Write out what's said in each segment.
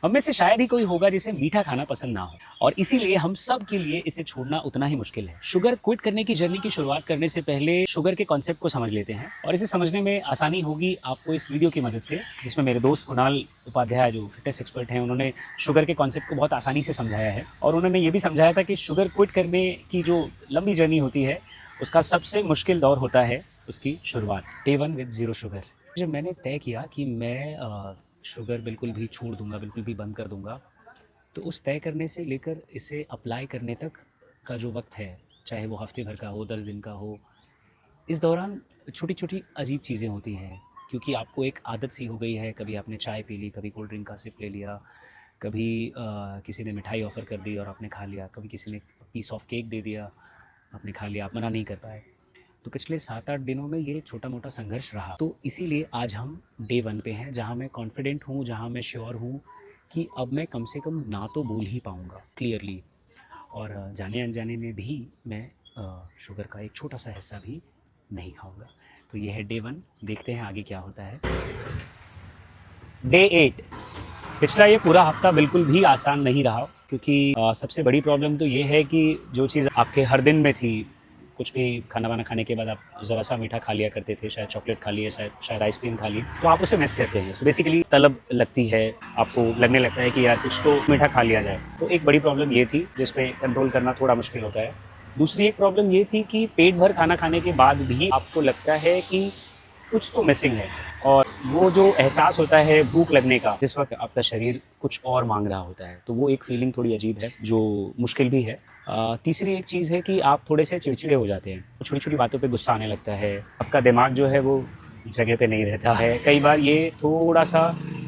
हम में से शायद ही कोई होगा जिसे मीठा खाना पसंद ना हो, और इसीलिए हम सब के लिए इसे छोड़ना उतना ही मुश्किल है। शुगर क्विट करने की जर्नी की शुरुआत करने से पहले शुगर के कॉन्सेप्ट को समझ लेते हैं, और इसे समझने में आसानी होगी आपको इस वीडियो की मदद से, जिसमें मेरे दोस्त कुणाल उपाध्याय जो फिटनेस एक्सपर्ट हैं, उन्होंने शुगर के कॉन्सेप्ट को बहुत आसानी से समझाया है। और उन्होंने ये भी समझाया था कि शुगर क्विट करने की जो लंबी जर्नी होती है उसका सबसे मुश्किल दौर होता है उसकी शुरुआत, डे 1 विद ज़ीरो शुगर। जब मैंने तय किया कि मैं शुगर बिल्कुल भी छोड़ दूंगा, बिल्कुल भी बंद कर दूंगा, तो उस तय करने से लेकर इसे अप्लाई करने तक का जो वक्त है, चाहे वो हफ्ते भर का हो, 10 दिन का हो, इस दौरान छोटी छोटी अजीब चीज़ें होती हैं, क्योंकि आपको एक आदत सी हो गई है। कभी आपने चाय पी ली, कभी कोल्ड ड्रिंक का सिप ले लिया, कभी किसी ने मिठाई ऑफ़र कर दी और आपने खा लिया, कभी किसी ने पीस ऑफ केक दे दिया, आपने खा लिया, आप मना नहीं कर पाए। तो पिछले 7-8 दिनों में ये छोटा-मोटा संघर्ष रहा। तो इसीलिए आज हम डे 1 पे हैं, जहाँ मैं कॉन्फिडेंट हूँ, जहाँ मैं श्योर हूँ कि अब मैं कम से कम ना तो बोल ही पाऊँगा क्लियरली, और जाने-अनजाने में भी मैं शुगर का एक छोटा-सा हिस्सा भी नहीं खाऊँगा। तो ये है डे 1, देखते हैं आगे क्या होता है। डे 8, पिछला ये पूरा हफ्ता बिल्कुल भी आसान नहीं रहा, क्योंकि सबसे बड़ी प्रॉब्लम तो ये है कि जो चीज़ आपके हर दिन में थी, कुछ भी खाना-वाना खाने के बाद आप ज़रा-सा मीठा खा लिया करते थे, शायद चॉकलेट खा लिए, शायद आइसक्रीम खा ली, तो आप उसे मिस करते हैं। सो बेसिकली तलब लगती है, आपको लगने लगता है कि यार कुछ तो मीठा खा लिया जाए। तो एक बड़ी प्रॉब्लम ये थी, जिसपे कंट्रोल करना थोड़ा मुश्किल होता है। दूसरी एक प्रॉब्लम ये थी कि पेट भर खाना खाने के बाद भी आपको लगता है कि कुछ तो मिसिंग है, और वो जो एहसास होता है भूख लगने का, जिस वक्त आपका शरीर कुछ और मांग रहा होता है, तो वो एक फीलिंग थोड़ी अजीब है, जो मुश्किल भी है। तीसरी एक चीज़ है कि आप थोड़े से चिड़चिड़े हो जाते हैं, छोटी छोटी बातों पे गुस्सा आने लगता है, आपका दिमाग जो है वो जगह पे नहीं रहता है। कई बार ये थोड़ा सा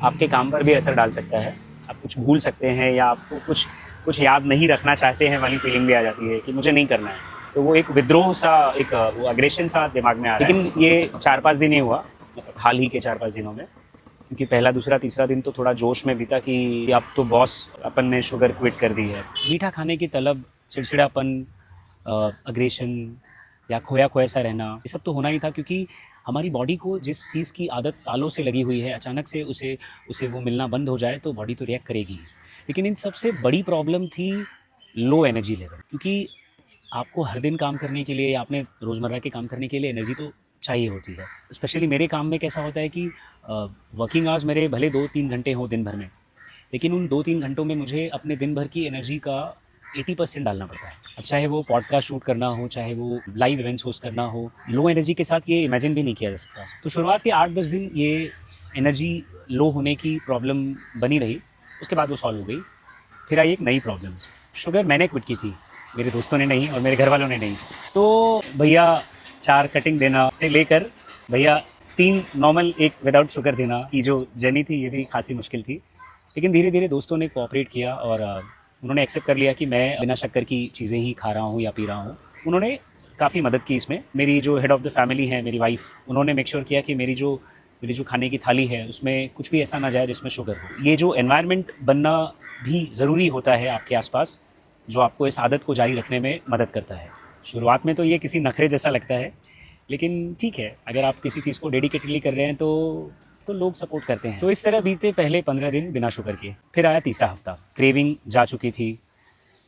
आपके काम पर भी असर डाल सकता है, आप कुछ भूल सकते हैं, या आपको कुछ कुछ याद नहीं रखना चाहते हैं वाली फीलिंग भी आ जाती है कि मुझे नहीं करना है। तो वो एक विद्रोह सा, एक वो अग्रेशन सा दिमाग में आ रहा है। लेकिन ये 4-5 दिन ही हुआ, मतलब हाल ही के 4-5 दिनों में, क्योंकि पहला, दूसरा, तीसरा दिन तो थोड़ा जोश में बीता कि अब तो बॉस अपन ने शुगर क्विट कर दी है। मीठा खाने की तलब, चिड़चिड़ापन, अग्रेशन या खोया खोया सा रहना, ये सब तो होना ही था, क्योंकि हमारी बॉडी को जिस चीज़ की आदत सालों से लगी हुई है, अचानक से उसे उसे वो मिलना बंद हो जाए तो बॉडी तो रिएक्ट करेगी। लेकिन इन सबसे बड़ी प्रॉब्लम थी लो एनर्जी लेवल, क्योंकि आपको हर दिन काम करने के लिए या अपने रोज़मर्रा के काम करने के लिए एनर्जी तो चाहिए होती है। स्पेशली मेरे काम में कैसा होता है कि वर्किंग आवर्स मेरे भले 2-3 घंटे हों दिन भर में, लेकिन उन 2-3 घंटों में मुझे अपने दिन भर की एनर्जी का 80% डालना पड़ता है। अब चाहे वो पॉडकास्ट शूट करना हो, चाहे वो लाइव इवेंट्स होस्ट करना हो, लो एनर्जी के साथ ये इमेजिन भी नहीं किया जा सकता। तो शुरुआत के 8-10 दिन ये एनर्जी लो होने की प्रॉब्लम बनी रही, उसके बाद वो सॉल्व हो गई। फिर आई एक नई प्रॉब्लम, शुगर मैंने क्विट की थी, मेरे दोस्तों ने नहीं और मेरे घर वालों ने नहीं। तो भैया 4 कटिंग देना से लेकर भैया 3 नॉर्मल, 1 विदाउट शुगर देना की जो जर्नी थी, ये भी खासी मुश्किल थी। लेकिन धीरे धीरे दोस्तों ने कोऑपरेट किया, और उन्होंने एक्सेप्ट कर लिया कि मैं बिना शक्कर की चीज़ें ही खा रहा हूँ या पी रहा हूँ। उन्होंने काफ़ी मदद की इसमें। मेरी जो हेड ऑफ़ द फैमिली है, मेरी वाइफ़, उन्होंने मेक श्योर किया कि मेरी जो खाने की थाली है उसमें कुछ भी ऐसा ना जाए जिसमें शुगर हो। ये जो एनवायरनमेंट बनना भी ज़रूरी होता है आपके आसपास, जो आपको इस आदत को जारी रखने में मदद करता है। शुरुआत में तो ये किसी नखरे जैसा लगता है, लेकिन ठीक है, अगर आप किसी चीज़ को डेडिकेटेडली कर रहे हैं तो लोग सपोर्ट करते हैं। तो इस तरह बीते पहले 15 दिन बिना शुगर के। फिर आया तीसरा हफ्ता, क्रेविंग जा चुकी थी,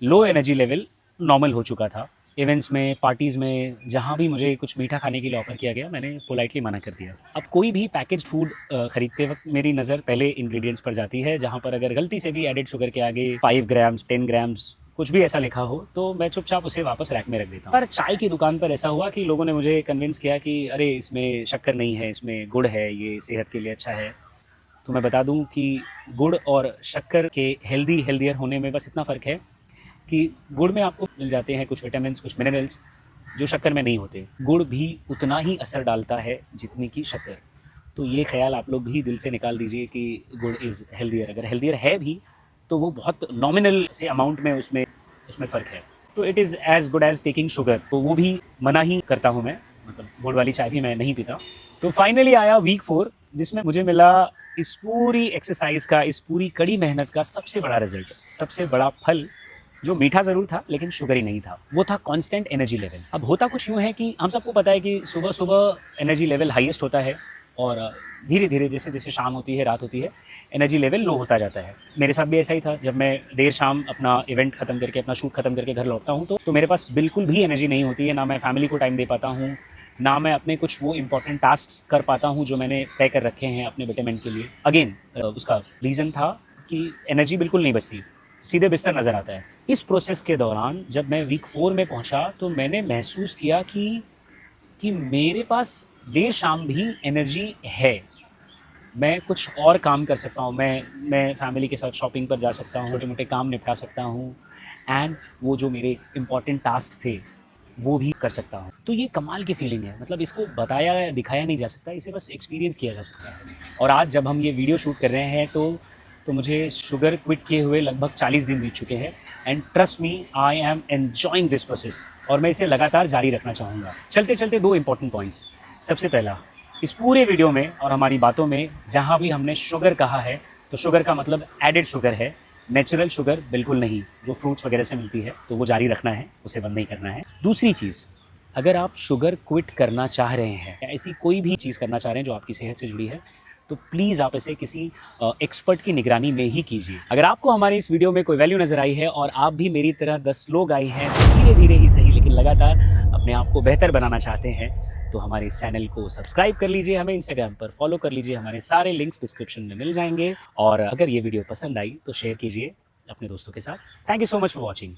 लो एनर्जी लेवल नॉर्मल हो चुका था। इवेंट्स में, पार्टीज़ में, जहाँ भी मुझे कुछ मीठा खाने के लिए ऑफ़र किया गया, मैंने पोलाइटली मना कर दिया। अब कोई भी पैकेज्ड फूड ख़रीदते वक्त मेरी नज़र पहले इंग्रेडिएंट्स पर जाती है, जहाँ पर अगर गलती से भी एडेड शुगर के आगे 5 ग्राम्स, 10 ग्राम्स कुछ भी ऐसा लिखा हो, तो मैं चुपचाप उसे वापस रैक में रख देता हूँ। पर चाय की दुकान पर ऐसा हुआ कि लोगों ने मुझे कन्विंस किया कि अरे इसमें शक्कर नहीं है, इसमें गुड़ है, ये सेहत के लिए अच्छा है। तो मैं बता दूं कि गुड़ और शक्कर के हेल्दियर होने में बस इतना फ़र्क है कि गुड़ में आपको मिल जाते हैं कुछ विटामिन्स, कुछ मिनरल्स, जो शक्कर में नहीं होते। गुड़ भी उतना ही असर डालता है जितनी की शक्कर। तो ये ख्याल आप लोग भी दिल से निकाल दीजिए कि गुड़ इज़ हेल्दियर। अगर हेल्दियर है भी तो वो बहुत नॉमिनल से अमाउंट में उसमें फ़र्क है। तो it is as good as taking sugar, तो वो भी मना ही करता हूँ मैं, मतलब गुड़ वाली चाय भी मैं नहीं पीता। तो फाइनली आया वीक 4, जिसमें मुझे मिला इस पूरी एक्सरसाइज का, इस पूरी कड़ी मेहनत का सबसे बड़ा रिजल्ट, सबसे बड़ा फल, जो मीठा ज़रूर था लेकिन शुगरी नहीं था। वो था कांस्टेंट एनर्जी लेवल। अब होता कुछ यूँ है कि हम सबको पता है कि सुबह सुबह एनर्जी लेवल हाईएस्ट होता है और धीरे धीरे जैसे जैसे शाम होती है, रात होती है, एनर्जी लेवल लो होता जाता है। मेरे साथ भी ऐसा ही था। जब मैं देर शाम अपना इवेंट ख़त्म करके, अपना शूट ख़त्म करके घर लौटता हूँ तो मेरे पास बिल्कुल भी एनर्जी नहीं होती है। ना मैं फैमिली को टाइम दे पाता हूँ, ना मैं अपने कुछ वो इंपॉर्टेंट टास्क कर पाता हूँ जो मैंने तय कर रखे हैं अपने बेटरमेंट के लिए। अगेन उसका रीज़न था कि एनर्जी बिल्कुल नहीं बचती, सीधे बिस्तर नज़र आता है। इस प्रोसेस के दौरान जब मैं वीक 4 में पहुंचा तो मैंने महसूस किया कि मेरे पास देर शाम भी एनर्जी है। मैं कुछ और काम कर सकता हूँ, मैं फैमिली के साथ शॉपिंग पर जा सकता हूँ, छोटे-मोटे काम निपटा सकता हूँ एंड वो जो मेरे इम्पोर्टेंट टास्क थे, वो भी कर सकता हूँ। तो ये कमाल की फीलिंग है, मतलब इसको बताया, दिखाया नहीं जा सकता, इसे बस एक्सपीरियंस किया जा सकता है। और आज जब हम ये वीडियो शूट कर रहे हैं तो मुझे शुगर क्विट किए हुए लगभग 40 दिन बीत चुके हैं and trust me, I am enjoying this process और मैं इसे लगातार जारी रखना चाहूँगा। चलते-चलते 2 इम्पोर्टेंट पॉइंट्स। सबसे पहला, इस पूरे वीडियो में और हमारी बातों में जहाँ भी हमने शुगर कहा है, तो शुगर का मतलब एडेड शुगर है, नेचुरल शुगर बिल्कुल नहीं, जो फ्रूट्स वगैरह से मिलती है, तो वो जारी रखना है, उसे बंद नहीं करना है। दूसरी चीज़, अगर आप शुगर क्विट करना चाह रहे हैं या ऐसी कोई भी चीज़ करना चाह रहे हैं जो आपकी सेहत से जुड़ी है, तो प्लीज़ आप इसे किसी एक्सपर्ट की निगरानी में ही कीजिए। अगर आपको हमारे इस वीडियो में कोई वैल्यू नज़र आई है और आप भी मेरी तरह 10 लोग आए हैं, धीरे-धीरे ही सही लेकिन लगातार अपने आप को बेहतर बनाना चाहते हैं, तो हमारे इस चैनल को सब्सक्राइब कर लीजिए, हमें इंस्टाग्राम पर फॉलो कर लीजिए, हमारे सारे लिंक्स डिस्क्रिप्शन में मिल जाएंगे। और अगर ये वीडियो पसंद आई तो शेयर कीजिए अपने दोस्तों के साथ। Thank you so much for watching.